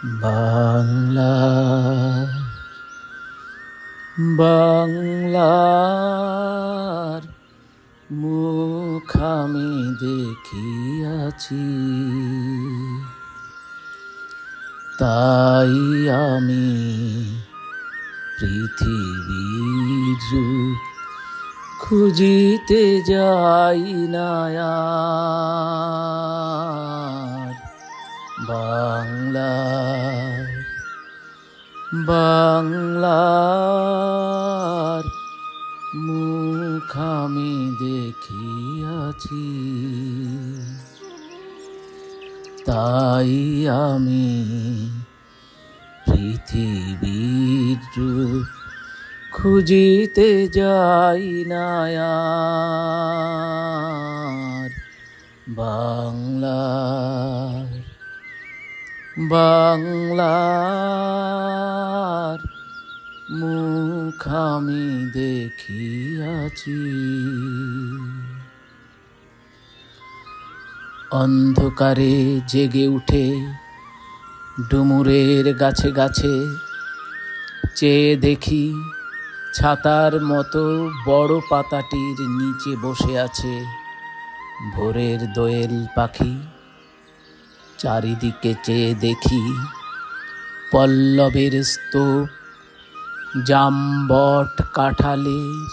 বাংলা বাংলার মুখ আমি দেখিয়াছি, তাই আমি পৃথিবীর রূপ খুঁজিতে যাই না আর। বাংলার মুখ আমি দেখিয়াছি, তাই আমি পৃথিবীর রূপ খুঁজিতে যাই না আর। বাংলার মুখ আমি দেখিয়াছি। অন্ধকারে জেগে উঠে ডুমুরের গাছে গাছে চেয়ে দেখি ছাতার মতো বড় পাতাটির নিচে বসে আছে ভোরের দোয়েল পাখি। চারিদিকে চেয়ে দেখি পল্লবের স্তূপ, জামবট কাঁঠালের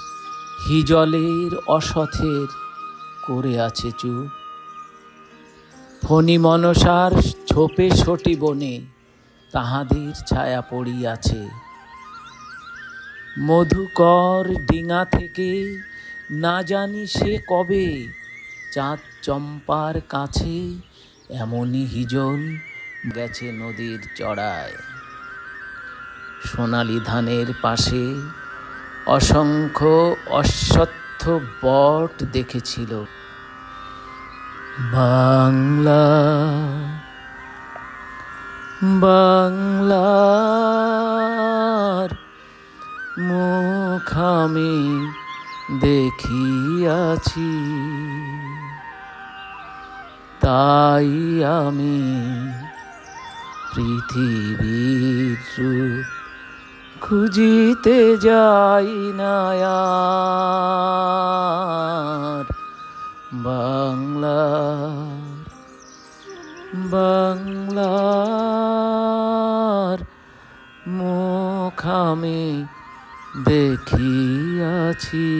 হিজলের অসথের করে আছে চুপ। ফণি মনসার ছোপে সটি বনে তাহাদের ছায়া পড়িয়াছে। মধুকর ডিঙা থেকে না জানি সে কবে চাঁদ চম্পার কাছে এমনই হিজল গেছে নদীর চড়ায়। সোনালি ধানের পাশে অসংখ্য অশ্বত্থ বট দেখেছিল। বাংলার মুখ আমি দেখিয়াছি, তাই আমি পৃথিবীর রূপ খুঁজিতে যাই না আর। বাংলার মুখ আমি দেখিয়াছি।